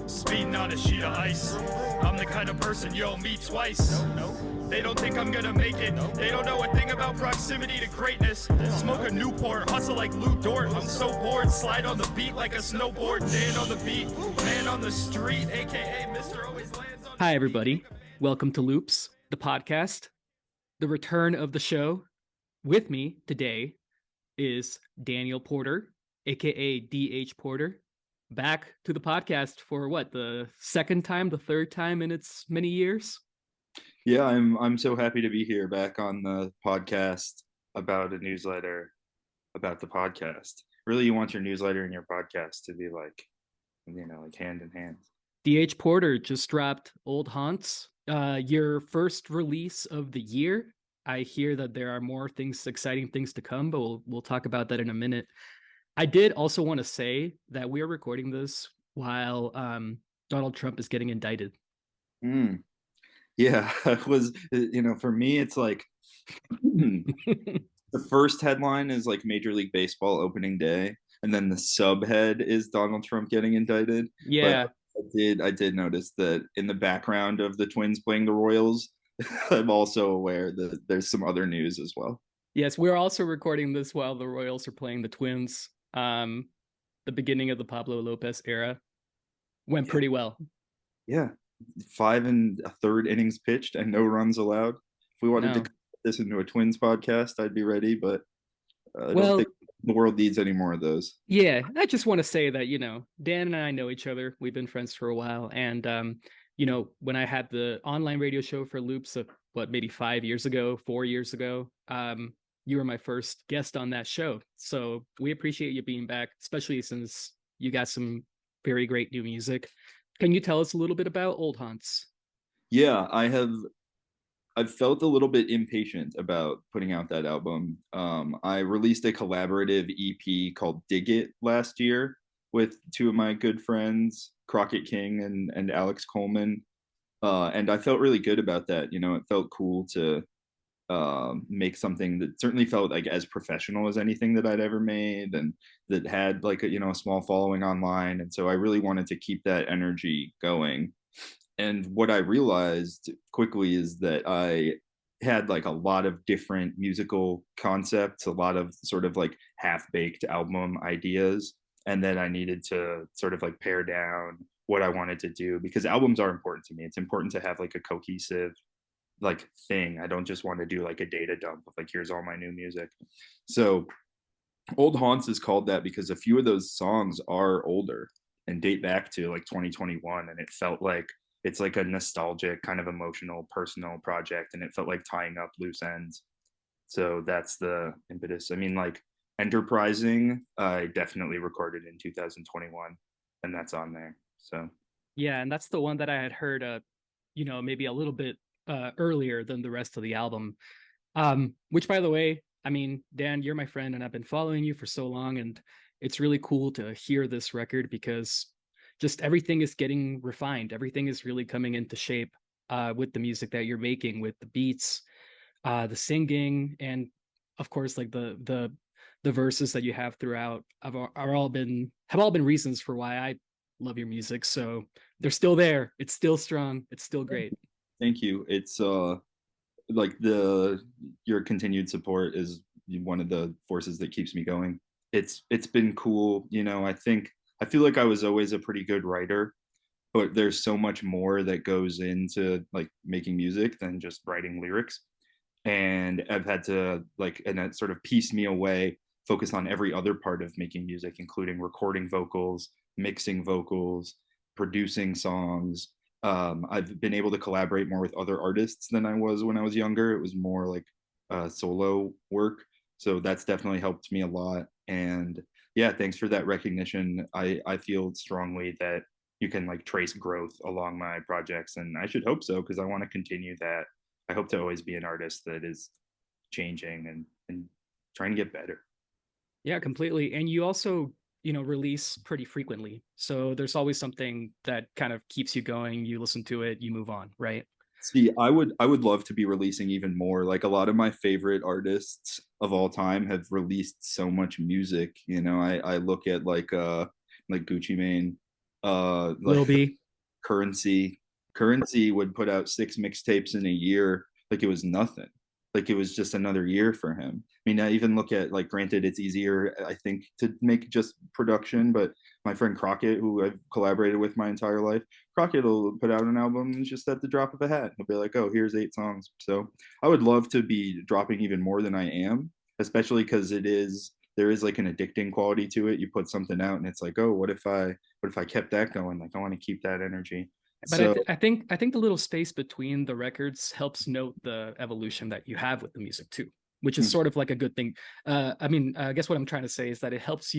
speeding on a sheet of ice. I'm the kind of person you'll meet twice. They don't think I'm gonna make it. They don't know a thing about proximity to greatness. Smoke a Newport, hustle like Lou Dort. I'm so bored, slide on the beat like a snowboard. Dan on the beat, man on the street, aka Mr. Always Lands on. Hi, everybody. Welcome to Loops, the podcast, the return of the show. With me today is Daniel Porter, aka DH Porter, back to the podcast for what, the second time, the third time in its many years? Yeah, I'm so happy to be here back on the podcast about a newsletter about the podcast. Really, you want your newsletter and your podcast to be like hand in hand. DH Porter just dropped Old Haunts, your first release of the year. I hear that there are more things, exciting things to come, but we'll talk about that in a minute. I did also want to say that we are recording this while Donald Trump is getting indicted. Yeah, it was, for me, it's like the first headline is like Major League Baseball opening day, and then the subhead is Donald Trump getting indicted. Yeah. But I did notice that in the background of the Twins playing the Royals, I'm also aware that there's some other news as well. Yes, we're also recording this while the Royals are playing the Twins. The beginning of the Pablo Lopez era went pretty well. Yeah. 5 1/3 innings pitched and no runs allowed. If we wanted to cut this into a Twins podcast, I'd be ready, but I don't think the world needs any more of those. Yeah, I just want to say that, Dan and I know each other. We've been friends for a while. And, when I had the online radio show for Loops of maybe 4 years ago, you were my first guest on that show. So we appreciate you being back, especially since you got some very great new music. Can you tell us a little bit about Old Haunts? Yeah, I've felt a little bit impatient about putting out that album. I released a collaborative EP called Dig It last year with two of my good friends, Crockett King and Alex Coleman. And I felt really good about that. It felt cool to make something that certainly felt like as professional as anything that I'd ever made, and that had like a small following online. And so I really wanted to keep that energy going. And what I realized quickly is that I had like a lot of different musical concepts, a lot of sort of like half-baked album ideas, and then I needed to sort of like pare down what I wanted to do, because albums are important to me. It's important to have like a cohesive like thing. I don't just want to do like a data dump of like, here's all my new music. So Old Haunts is called that because a few of those songs are older and date back to like 2021, and it felt like it's like a nostalgic kind of emotional personal project, and it felt like tying up loose ends. So that's the impetus. I mean, like Enterprising, I definitely recorded in 2021, and that's on there. So yeah, and that's the one that I had heard maybe a little bit earlier than the rest of the album, which, by the way, I mean, Dan, you're my friend and I've been following you for so long, and it's really cool to hear this record because just everything is getting refined. Everything is really coming into shape with the music that you're making, with the beats, the singing, and of course, like the verses that you have throughout have all been reasons for why I love your music. So they're still there. It's still strong. It's still great. Thank you. It's like your continued support is one of the forces that keeps me going. It's been cool. I feel like I was always a pretty good writer, but there's so much more that goes into like making music than just writing lyrics. And I've had to like in a sort of piecemeal way focus on every other part of making music, including recording vocals, mixing vocals, producing songs. I've been able to collaborate more with other artists than I was when I was younger. It was more like solo work. So that's definitely helped me a lot. And yeah, thanks for that recognition. I feel strongly that you can like trace growth along my projects, and I should hope so, because I want to continue that. I hope to always be an artist that is changing and trying to get better. Yeah, completely. And you also release pretty frequently, so there's always something that kind of keeps you going. You listen to it, you move on, right? See, I would love to be releasing even more. Like a lot of my favorite artists of all time have released so much music. I look at like Gucci Mane Will like be. Currency. Currency would put out 6 mixtapes in a year, like it was nothing. Like it was just another year for him. I mean, I even look at, like, granted, it's easier, I think, to make just production, but my friend Crockett, who I've collaborated with my entire life, Crockett will put out an album just at the drop of a hat. He'll be like, "Oh, here's 8 songs." So I would love to be dropping even more than I am, especially because there is like an addicting quality to it. You put something out and it's like, oh, what if I kept that going? Like, I want to keep that energy. But So I think the little space between the records helps note the evolution that you have with the music too, which is hmm, sort of like a good thing. I mean, I guess what I'm trying to say is that it helps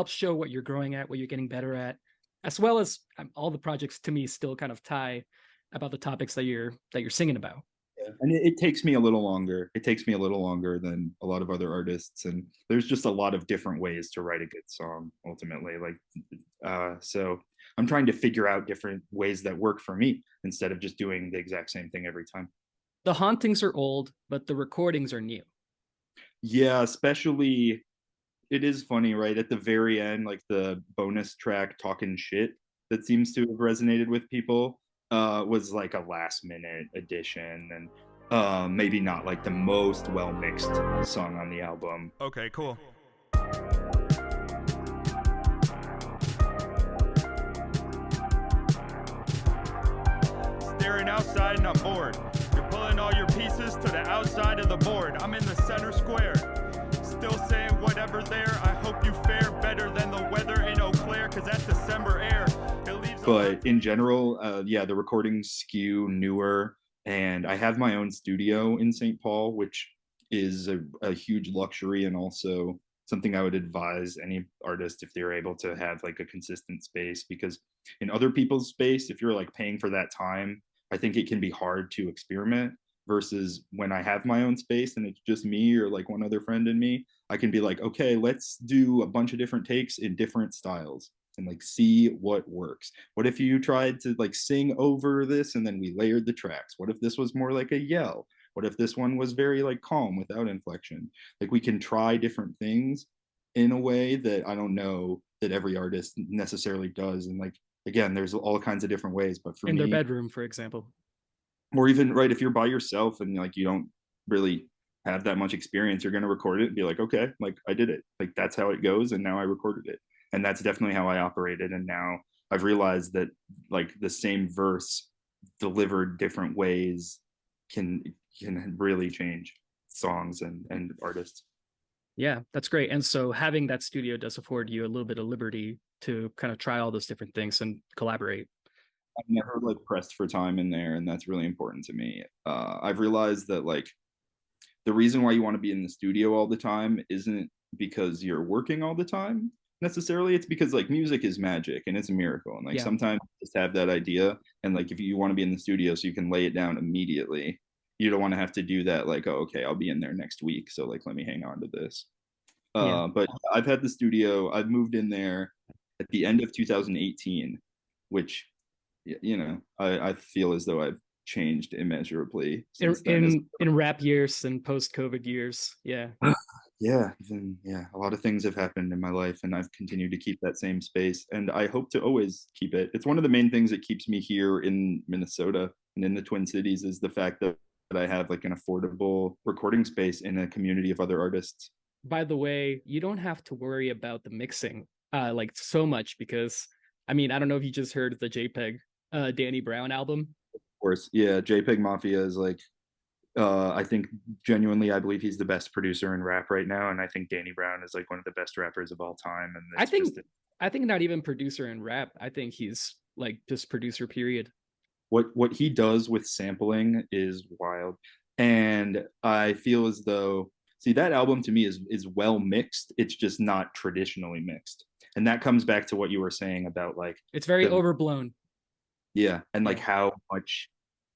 show what you're growing at, what you're getting better at, as well as all the projects to me still kind of tie about the topics that you're singing about. and it takes me a little longer. It takes me a little longer than a lot of other artists, and there's just a lot of different ways to write a good song. Ultimately, like, so I'm trying to figure out different ways that work for me instead of just doing the exact same thing every time. The hauntings are old, but the recordings are new. Yeah, especially, it is funny, right? At the very end, like the bonus track "Talking Shit" that seems to have resonated with people, was like a last minute addition, and maybe not like the most well mixed song on the album. Okay, cool. Staring outside and I'm bored. You're pulling all your pieces to the outside of the board. I'm in the center square. Still saying whatever there. I hope you fare better than the weather in Eau Claire, cause that's December air. It leaves But in general, yeah, the recordings skew newer, and I have my own studio in St. Paul, which is a huge luxury, and also something I would advise any artist if they're able to have like a consistent space, because in other people's space, if you're like paying for that time, I think it can be hard to experiment, versus when I have my own space and it's just me or like one other friend and me, I can be like, okay, let's do a bunch of different takes in different styles and like see what works. What if you tried to like sing over this and then we layered the tracks? What if this was more like a yell? What if this one was very like calm without inflection? Like, we can try different things in a way that I don't know that every artist necessarily does. And like, again, there's all kinds of different ways, but for In their me, bedroom, for example. or even, right, if you're by yourself and like you don't really have that much experience, you're going to record it and be like, okay, like I did it, like that's how it goes, and now I recorded it. And that's definitely how I operated, and now I've realized that like the same verse delivered different ways can really change songs and artists. Yeah, that's great. And so having that studio does afford you a little bit of liberty to kind of try all those different things and collaborate. I've never like pressed for time in there, and that's really important to me. I've realized that like the reason why you want to be in the studio all the time isn't because you're working all the time necessarily. It's because like music is magic and it's a miracle, and like Yeah. sometimes you just have that idea, and like if you want to be in the studio so you can lay it down immediately, you don't want to have to do that, like, oh, okay, I'll be in there next week, so like let me hang on to this. Yeah. But I've had the studio, I've moved in there at the end of 2018, which, you know, I feel as though I've changed immeasurably since then. In rap years and post COVID years. Yeah. Yeah, then yeah, a lot of things have happened in my life, and I've continued to keep that same space, and I hope to always keep it. It's one of the main things that keeps me here in Minnesota and in the Twin Cities, is the fact that I have like an affordable recording space in a community of other artists. By the way, you don't have to worry about the mixing like so much because I mean, I don't know if you just heard the JPEG Danny Brown album. Of course, yeah, JPEG Mafia is like, I think genuinely, I believe he's the best producer in rap right now, and I think Danny Brown is like one of the best rappers of all time. And I it's think just I think not even producer in rap. I think he's like just producer period. what he does with sampling is wild, and I feel as though, see, that album to me is well mixed. It's just not traditionally mixed, and that comes back to what you were saying about like It's very the, overblown. yeah, and like Yeah. how much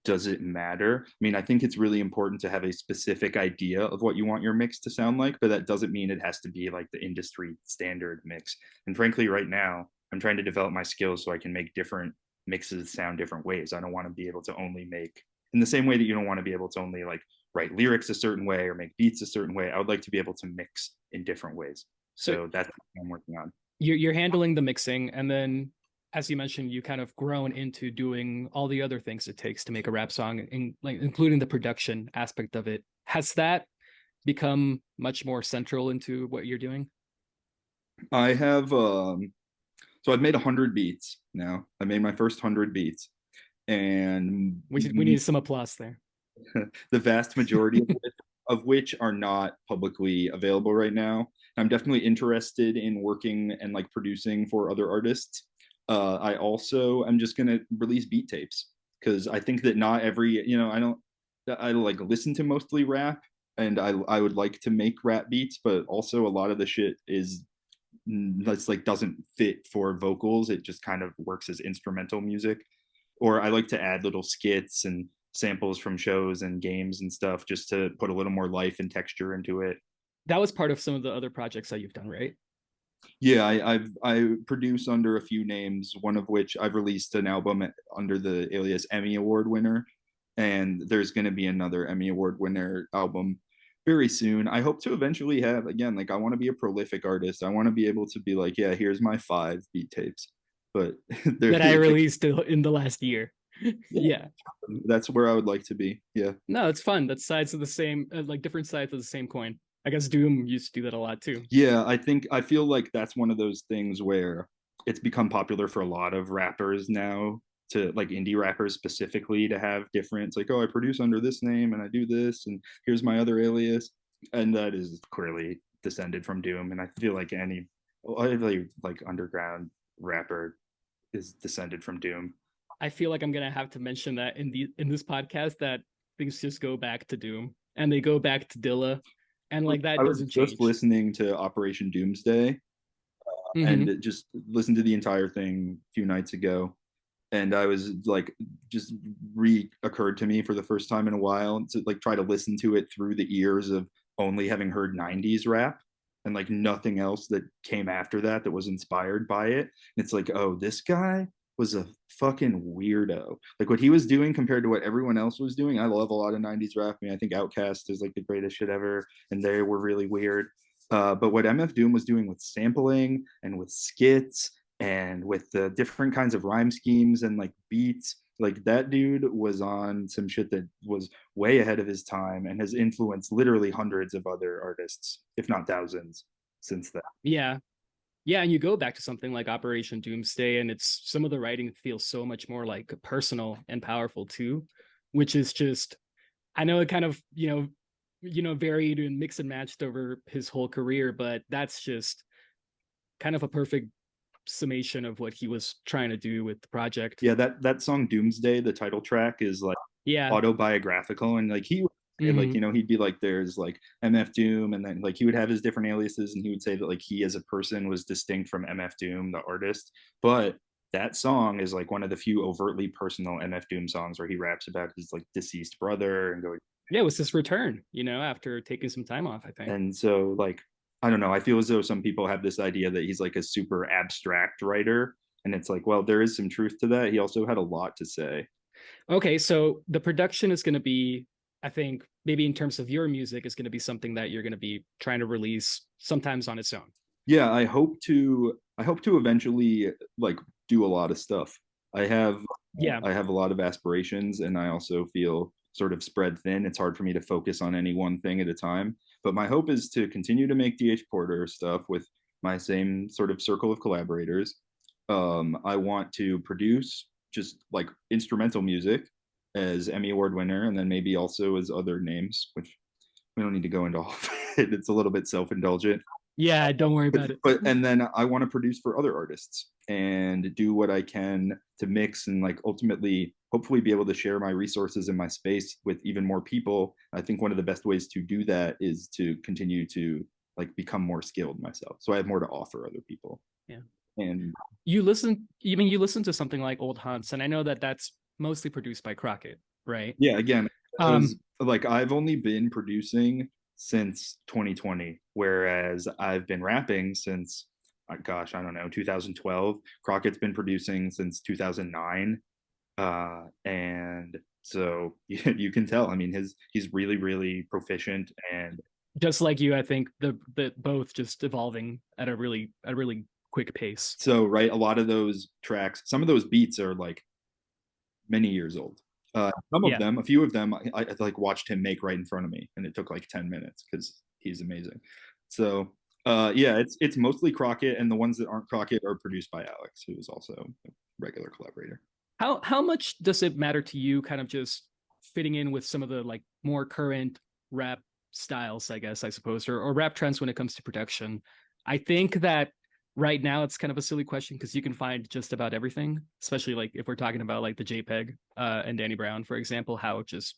does it matter? I mean, I think it's really important to have a specific idea of what you want your mix to sound like, but that doesn't mean it has to be like the industry standard mix. And frankly, right now, I'm trying to develop my skills so I can make different mixes sound different ways. I don't want to be able to only make, in the same way that you don't want to be able to only like write lyrics a certain way or make beats a certain way. I would like to be able to mix in different ways. So So that's what I'm working on. you're handling the mixing, and then as you mentioned, you kind of grown into doing all the other things it takes to make a rap song, like including the production aspect of it. Has that become much more central into what you're doing? I have so I've made 100 beats now. I made my first 100 beats, and We need some applause there. the vast majority of which are not publicly available right now. I'm definitely interested in working and like producing for other artists. I also am just gonna release beat tapes because I think that not every, I like listen to mostly rap, and I would like to make rap beats, but also a lot of the shit is that's like doesn't fit for vocals. It just kind of works as instrumental music. Or I like to add little skits and samples from shows and games and stuff just to put a little more life and texture into it. That was part of some of the other projects that you've done, right? Yeah, I produce under a few names, one of which I've released an album under the alias Emmy Award winner, and there's going to be another Emmy Award winner album very soon. I hope to eventually have, again, like I want to be a prolific artist. I want to be able to be like, yeah, here's my 5 beat tapes, but That I released in the last year. Yeah. That's where I would like to be. Yeah. No, it's fun. That's sides of the same, like different sides of the same coin. I guess Doom used to do that a lot too. Yeah, I feel like that's one of those things where it's become popular for a lot of rappers now, to like indie rappers specifically, to have different, it's like, oh, I produce under this name and I do this and here's my other alias. And that is clearly descended from Doom. And I feel like any like underground rapper is descended from Doom. I feel like I'm gonna have to mention that in this podcast that things just go back to Doom and they go back to Dilla, and like that I was doesn't just change. listening to Operation Doomsday, and just listened to the entire thing a few nights ago, and I was like, just reoccurred to me for the first time in a while to like try to listen to it through the ears of only having heard 90s rap and like nothing else that came after that that was inspired by it. And it's like, oh, this guy was a fucking weirdo. Like what he was doing compared to what everyone else was doing. I love a lot of 90s rap. I mean, I think Outkast is like the greatest shit ever, and they were really weird. But what MF Doom was doing with sampling and with skits and with the different kinds of rhyme schemes and like beats, like that dude was on some shit that was way ahead of his time and has influenced literally hundreds of other artists, if not thousands, since then. Yeah. Yeah, and you go back to something like Operation Doomsday, and it's some of the writing feels so much more like personal and powerful too, which is just, I know it kind of, varied and mixed and matched over his whole career, but that's just kind of a perfect summation of what he was trying to do with the project. Yeah, that song Doomsday, the title track, is like autobiographical, and like he like he'd be like, there's like MF Doom, and then like he would have his different aliases, and he would say that like he as a person was distinct from MF Doom the artist. But that song is like one of the few overtly personal MF Doom songs where he raps about his like deceased brother and going, yeah, it was his return, after taking some time off, I think. and so like I don't know, I feel as though some people have this idea that he's like a super abstract writer, and it's like, well, there is some truth to that. He also had a lot to say. Okay, so the production is going to be, I think, maybe in terms of your music, is going to be something that you're going to be trying to release sometimes on its own. Yeah, I hope to eventually like do a lot of stuff. I have a lot of aspirations, and I also feel sort of spread thin. It's hard for me to focus on any one thing at a time. But my hope is to continue to make DH Porter stuff with my same sort of circle of collaborators. I want to produce just like instrumental music as Emmy Award winner, and then maybe also as other names, which we don't need to go into all of it. It's a little bit self-indulgent. Yeah, don't worry about it. But and then I want to produce for other artists and do what I can to mix and like ultimately hopefully be able to share my resources and my space with even more people. I think one of the best ways to do that is to continue to like become more skilled myself, so I have more to offer other people. Yeah. And you listen to something like Old Hunts, and I know that that's mostly produced by Crockett, right? Yeah, again, like I've only been producing since 2020, whereas I've been rapping since, gosh, I don't know, 2012. Crockett's been producing since 2009, and so you can tell. I mean, he's really, really proficient, and just like you, I think the both just evolving at a really quick pace. So, right, a lot of those tracks, some of those beats are like many years old. Some of Yeah. them, a few of them, I like watched him make right in front of me, and it took like 10 minutes because he's amazing. So, yeah, it's mostly Crockett, and the ones that aren't Crockett are produced by Alex, who is also a regular collaborator. How much does it matter to you kind of just fitting in with some of the like more current rap styles, I guess, I suppose, or rap trends when it comes to production? I think that right now it's kind of a silly question because you can find just about everything, especially like if we're talking about like the JPEG and Danny Brown, for example, how just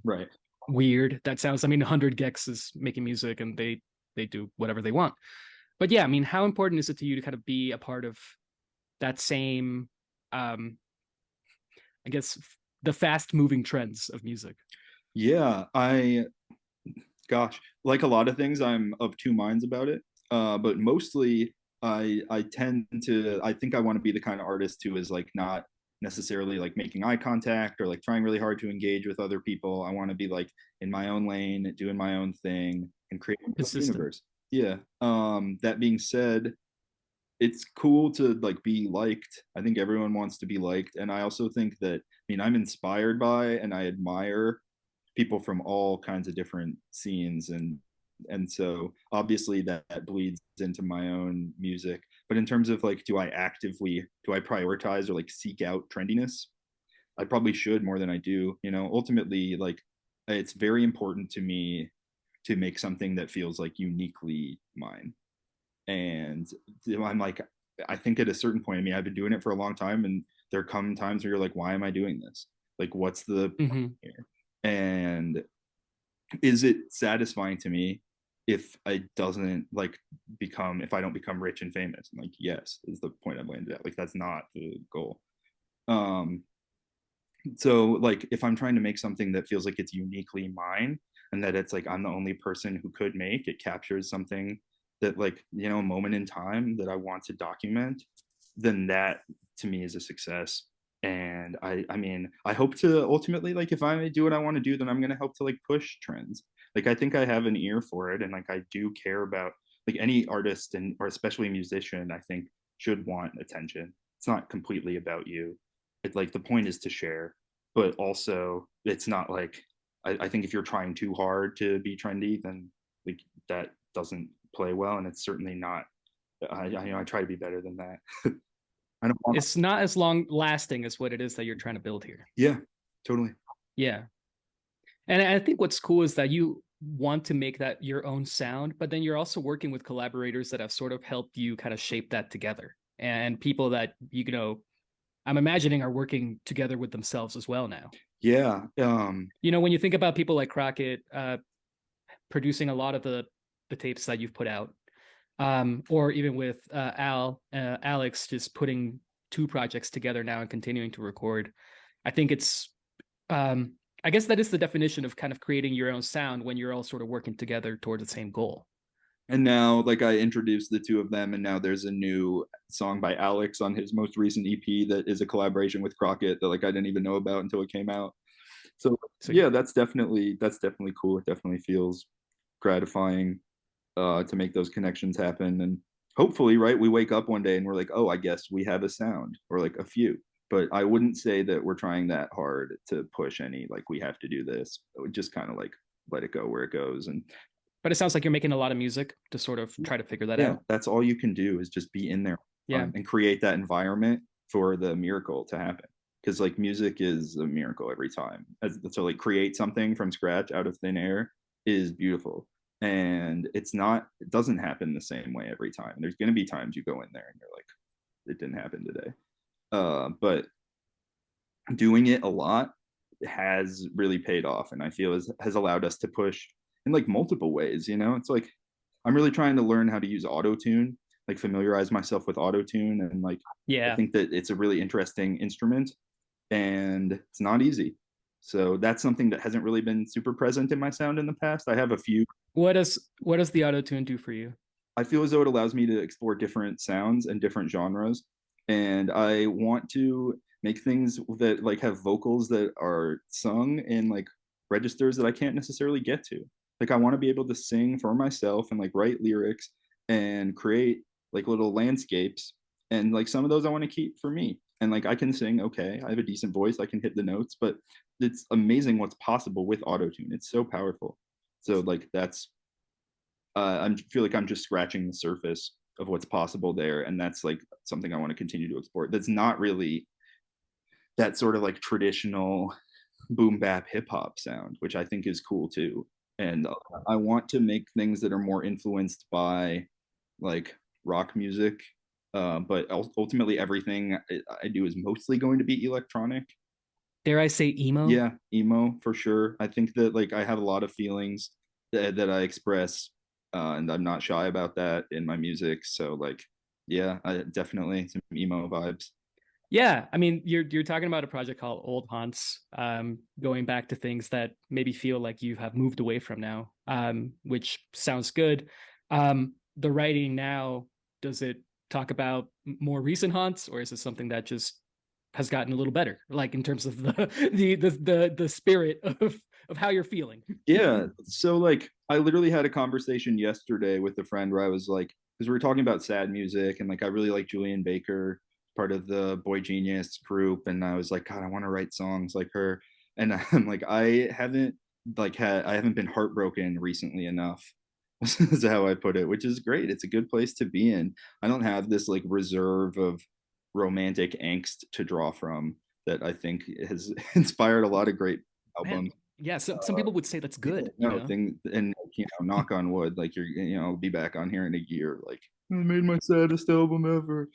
Right. weird that sounds. I mean, 100 gex is making music and they do whatever they want. But yeah, I mean, how important is it to you to kind of be a part of that same I guess the fast moving trends of music? Yeah, gosh, like a lot of things, I'm of two minds about it. But mostly, I tend to, I think I want to be the kind of artist who is like not necessarily like making eye contact or like trying really hard to engage with other people. I want to be like in my own lane, doing my own thing, and creating my own Consistent. universe. Yeah. That being said, it's cool to like be liked. I think everyone wants to be liked, and I also think that, I mean, I'm inspired by and I admire people from all kinds of different scenes, and so obviously that bleeds into my own music. But in terms of like, do I prioritize or like seek out trendiness? I probably should more than I do. Ultimately, like, it's very important to me to make something that feels like uniquely mine. And I'm like, I think at a certain point, I mean, I've been doing it for a long time, and there come times where you're like, why am I doing this? Like, what's the point here? And is it satisfying to me if I doesn't like become, if I don't become rich and famous? I'm like, yes, is the point I've landed at. Like, that's not the goal. Um, so like if I'm trying to make something that feels like it's uniquely mine, and that it's like I'm the only person who could make it, captures something that, like, a moment in time that I want to document, then that to me is a success. And I mean, I hope to ultimately, like, if I do what I want to do, then I'm going to help to like push trends. Like, I think I have an ear for it, and like I do care about, like, any artist, and or especially musician, I think should want attention. It's not completely about you. It's like the point is to share, but also it's not like, I think if you're trying too hard to be trendy, then like that doesn't play well, and it's certainly not. I try to be better than that. I don't want. It's not as long lasting as what it is that you're trying to build here. Yeah, totally. Yeah. And I think what's cool is that you want to make that your own sound, but then you're also working with collaborators that have sort of helped you kind of shape that together, and people that I'm imagining are working together with themselves as well now. Yeah. When you think about people like Crockett producing a lot of the tapes that you've put out, or even with Alex just putting two projects together now and continuing to record, I think it's I guess that is the definition of kind of creating your own sound when you're all sort of working together toward the same goal. And now, like, I introduced the two of them, and now there's a new song by Alex on his most recent EP that is a collaboration with Crockett that like I didn't even know about until it came out. So yeah, that's definitely cool. It definitely feels gratifying to make those connections happen. And hopefully, right, we wake up one day and we're like, oh, I guess we have a sound, or like a few. But I wouldn't say that we're trying that hard to push any, like, we have to do this. I would just kind of like let it go where it goes. But it sounds like you're making a lot of music to sort of try to figure that out. That's all you can do, is just be in there, and create that environment for the miracle to happen. Because like music is a miracle every time. So like create something from scratch out of thin air is beautiful. And it doesn't happen the same way every time. There's going to be times you go in there and you're like, it didn't happen today. But doing it a lot has really paid off, and I feel has allowed us to push in like multiple ways. It's like I'm really trying to learn how to use auto tune, like familiarize myself with auto tune, and like I think that it's a really interesting instrument, and it's not easy. So that's something that hasn't really been super present in my sound in the past. I have a few. What does the auto tune do for you? I feel as though it allows me to explore different sounds and different genres, and I want to make things that like have vocals that are sung in like registers that I can't necessarily get to. Like, I want to be able to sing for myself and like write lyrics and create like little landscapes, and like some of those I want to keep for me. And like I can sing okay, I have a decent voice, I can hit the notes, but it's amazing what's possible with autotune. It's so powerful. So like that's I feel like I'm just scratching the surface of what's possible there, and that's like something I want to continue to explore. That's not really that sort of like traditional boom bap hip hop sound, which I think is cool too. And I want to make things that are more influenced by like rock music, but ultimately everything I do is mostly going to be electronic. Dare I say emo? Yeah, emo for sure. I think that like I have a lot of feelings that I express, and I'm not shy about that in my music. So like, yeah, I definitely some emo vibes. Yeah, I mean, you're talking about a project called Old Haunts, going back to things that maybe feel like you have moved away from now, which sounds good. The writing now, does it talk about more recent haunts, or is it something that just has gotten a little better, like in terms of the the spirit of how you're feeling? Yeah. So like I literally had a conversation yesterday with a friend where I was like, because we were talking about sad music and like I really like Julian Baker, part of the Boy Genius group, and I was like, God, I want to write songs like her. And I'm like, I haven't been heartbroken recently enough. Is how I put it, which is great. It's a good place to be in. I don't have this like reserve of romantic angst to draw from that I think has inspired a lot of great Man, albums. yeah, some people would say that's good, you No know. thing, and knock on wood, like I'll be back on here in a year, like I made my saddest album ever.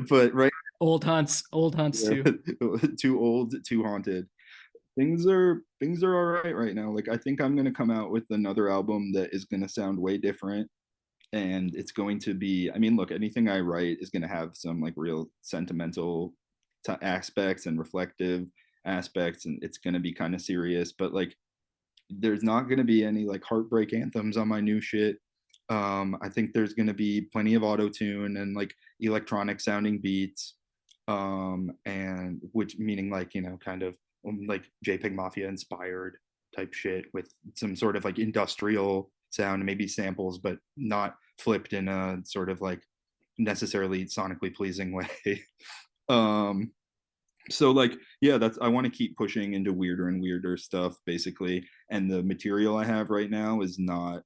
But right, Old Haunts yeah, too. too old, too haunted. Things are all right now. Like I think I'm gonna come out with another album that is gonna sound way different, and it's going to be. I mean, look, anything I write is gonna have some like real sentimental aspects and reflective aspects, and it's gonna be kind of serious, but like there's not going to be any like heartbreak anthems on my new shit. I think there's going to be plenty of auto tune and like electronic sounding beats, and which meaning like kind of like JPEG Mafia inspired type shit with some sort of like industrial sound, maybe samples, but not flipped in a sort of like necessarily sonically pleasing way. um, so like yeah, that's I want to keep pushing into weirder and weirder stuff basically, and the material I have right now is not,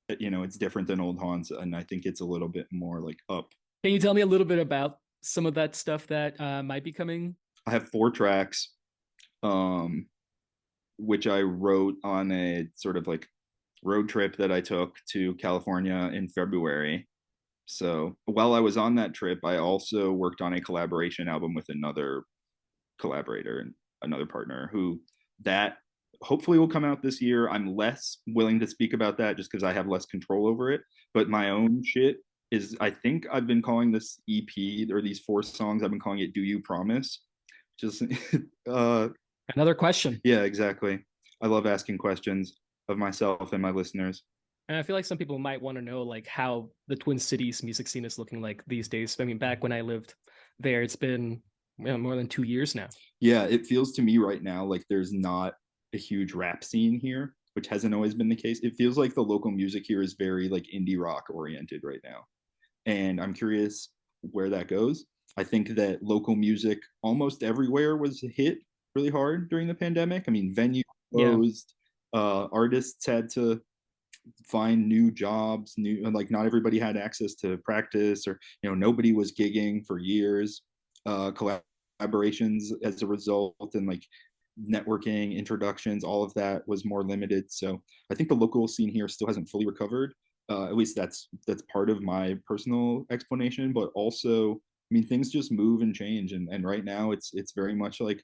it's different than old haunts, and I think it's a little bit more like up. Can you tell me a little bit about some of that stuff that might be coming? I have 4 tracks, um which I wrote on a sort of like road trip that I took to California in February. So while I was on that trip, I also worked on a collaboration album with another collaborator and another partner who that hopefully will come out this year. I'm less willing to speak about that just because I have less control over it. But my own shit is, I think I've been calling this EP or these 4 songs, I've been calling it Do You Promise? Just Another question. yeah, exactly. I love asking questions of myself and my listeners. And I feel like some people might want to know like how the Twin Cities music scene is looking like these days. I mean, back when I lived there, it's been more than 2 years now. Yeah, it feels to me right now like there's not a huge rap scene here, which hasn't always been the case. It feels like the local music here is very like indie rock oriented right now. And I'm curious where that goes. I think that local music almost everywhere was hit really hard during the pandemic. I mean, venues Yeah. closed, artists had to find new jobs, new like not everybody had access to practice, or nobody was gigging for years. Collaborations as a result, and like networking introductions, all of that was more limited. So I think the local scene here still hasn't fully recovered. At least that's part of my personal explanation, but also I mean things just move and change, and right now it's very much like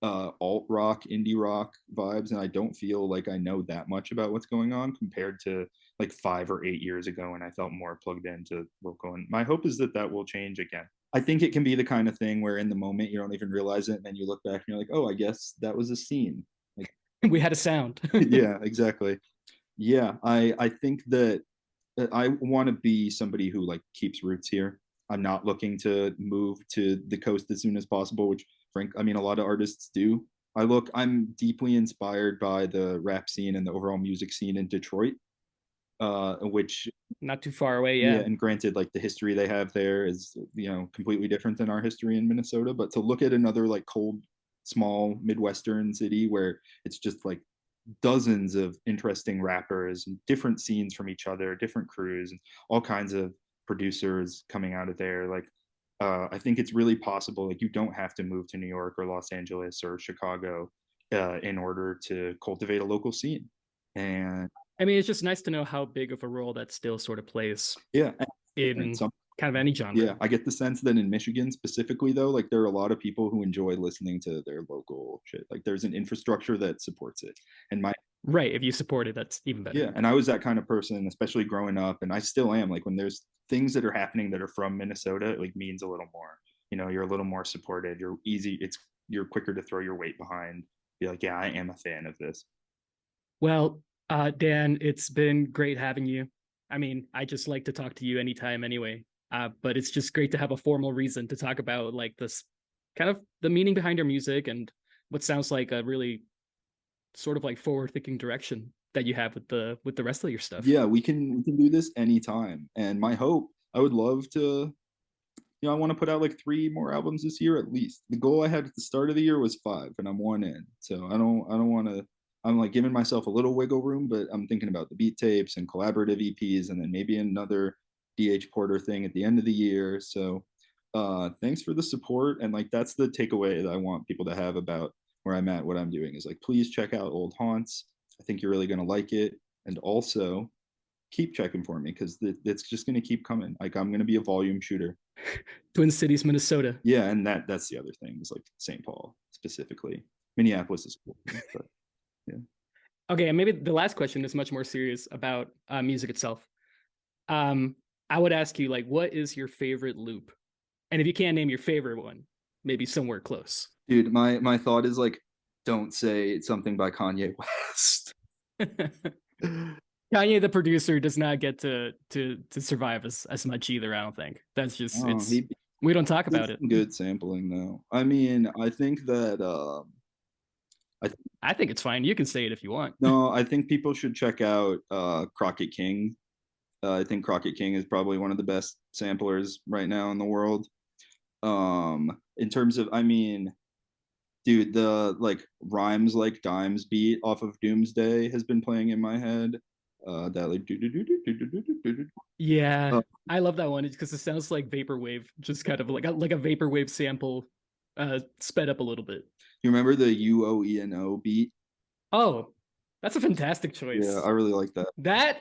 alt rock, indie rock vibes, and I don't feel like I know that much about what's going on compared to like 5 or 8 years ago, and I felt more plugged into local. And my hope is that that will change again. I think it can be the kind of thing where in the moment you don't even realize it, and then you look back and you're like, oh, I guess that was a scene. Like, We had a sound. yeah, exactly. Yeah, I think that I want to be somebody who like keeps roots here. I'm not looking to move to the coast as soon as possible, which frank I mean a lot of artists do. I'm deeply inspired by the rap scene and the overall music scene in Detroit. which Not too far away. yeah, Yeah. and granted, like the history they have there is, completely different than our history in Minnesota. But to look at another like cold, small Midwestern city where it's just like dozens of interesting rappers and different scenes from each other, different crews, and all kinds of producers coming out of there. Like, I think it's really possible. Like, you don't have to move to New York or Los Angeles or Chicago in order to cultivate a local scene. And I mean, it's just nice to know how big of a role that still sort of plays yeah, in some, kind of any genre. yeah, I get the sense that in Michigan specifically, though, like there are a lot of people who enjoy listening to their local shit. Like there's an infrastructure that supports it. And Right. If you support it, that's even better. yeah, and I was that kind of person, especially growing up, and I still am. Like when there's things that are happening that are from Minnesota, it like means a little more. You're a little more supported. You're quicker to throw your weight behind. Be like, yeah, I am a fan of this. Well, Dan, it's been great having you. I mean, I just like to talk to you anytime anyway. But it's just great to have a formal reason to talk about like this kind of the meaning behind your music and what sounds like a really sort of like forward-thinking direction that you have with the rest of your stuff. Yeah, we can do this anytime. And my hope, I would love to, I want to put out like 3 more albums this year at least. The goal I had at the start of the year was 5, and I'm 1 in. So I don't want to. I'm like giving myself a little wiggle room, but I'm thinking about the beat tapes and collaborative EPs, and then maybe another DH Porter thing at the end of the year. So thanks for the support. And like that's the takeaway that I want people to have about where I'm at, what I'm doing is like, please check out Old Haunts. I think you're really going to like it. And also keep checking for me because it's just going to keep coming. Like I'm going to be a volume shooter. Twin Cities, Minnesota. Yeah, and that's the other thing is like St. Paul specifically. Minneapolis is cool, but yeah. Okay, and maybe the last question is much more serious about music itself. I would ask you, like, what is your favorite loop? And if you can't name your favorite one, maybe somewhere close. Dude, my thought is like, don't say something by Kanye West. Kanye, the producer, does not get to survive as much either. I don't think that's just we don't talk about it. Good sampling though. I mean, I think that I think it's fine. You can say it if you want. No, I think people should check out Crockett King. I think Crockett King is probably one of the best samplers right now in the world. In terms of, I mean, dude, the like Rhymes Like Dimes beat off of Doomsday has been playing in my head. That like yeah, I love that one because it sounds like vaporwave, just kind of like a vaporwave sample, sped up a little bit. You remember the UOENO beat? Oh, that's a fantastic choice. Yeah, I really like that.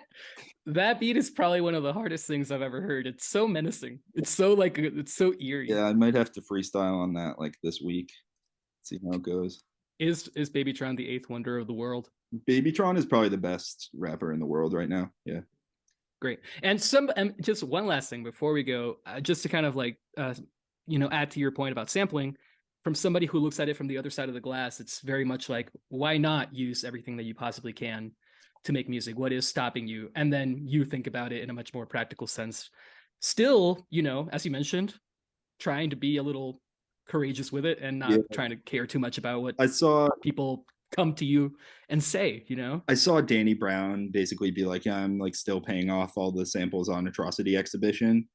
That beat is probably one of the hardest things I've ever heard. It's so menacing. It's so eerie. Yeah, I might have to freestyle on that like this week. See how it goes. Is Babytron the 8th wonder of the world? Babytron is probably the best rapper in the world right now. Yeah. Great. And just one last thing before we go, just to kind of like add to your point about sampling. From somebody who looks at it from the other side of the glass, it's very much like, why not use everything that you possibly can to make music? What is stopping you? And then you think about it in a much more practical sense. Still, as you mentioned, trying to be a little courageous with it and not trying to care too much about what people come to you and say, I saw Danny Brown basically be like, yeah, I'm like still paying off all the samples on Atrocity Exhibition.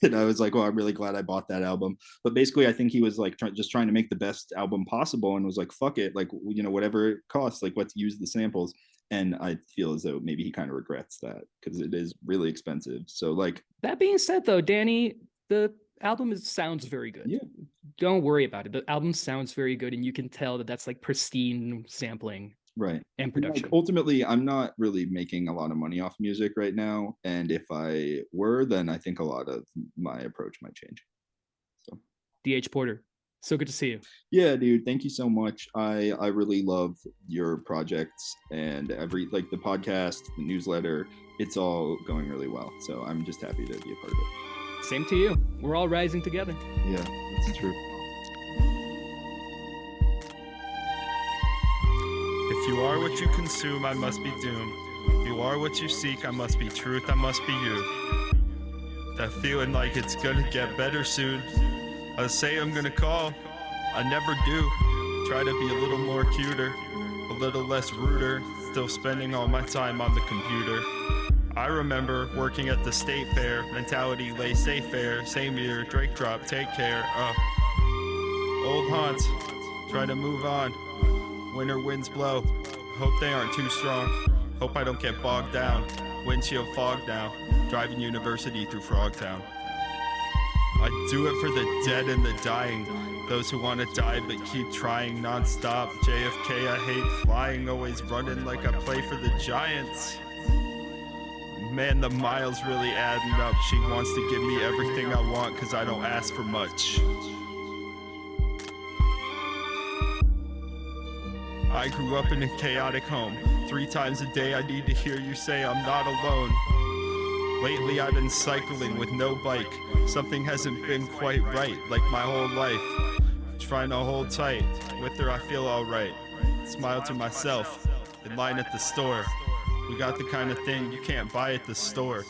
And I was like, well, I'm really glad I bought that album. But basically, I think he was like just trying to make the best album possible and was like, fuck it. Like, whatever it costs, like, let's use the samples. And I feel as though maybe he kind of regrets that because it is really expensive. So, like, that being said, though, Danny, the album sounds very good. Yeah. Don't worry about it. The album sounds very good. And you can tell that that's like pristine sampling. Right. And production. Like, ultimately, I'm not really making a lot of money off music right now. And if I were, then I think a lot of my approach might change. So DH Porter, so good to see you. Yeah, dude. Thank you so much. I really love your projects and the podcast, the newsletter. It's all going really well. So I'm just happy to be a part of it. Same to you. We're all rising together. Yeah, that's true. If you are what you consume, I must be doomed. If you are what you seek, I must be truth, I must be you. That feeling like it's gonna get better soon. I say I'm gonna call, I never do. Try to be a little more cuter, a little less ruder. Still spending all my time on the computer. I remember working at the state fair, mentality lay safe fair, same year, Drake drop, take care. Old haunts, try to move on. Winter winds blow, hope they aren't too strong. Hope I don't get bogged down. Windshield fog now, driving university through Frogtown. I do it for the dead and the dying, those who want to die but keep trying non-stop. JFK, I hate flying, always running like I play for the Giants. Man, the miles really adding up. She wants to give me everything I want cause I don't ask for much. I grew up in a chaotic home. 3 times a day I need to hear you say I'm not alone. Lately I've been cycling with no bike. Something hasn't been quite right, like my whole life. Trying to hold tight, with her I feel alright. Smile to myself, in line at the store. We got the kind of thing you can't buy at the store.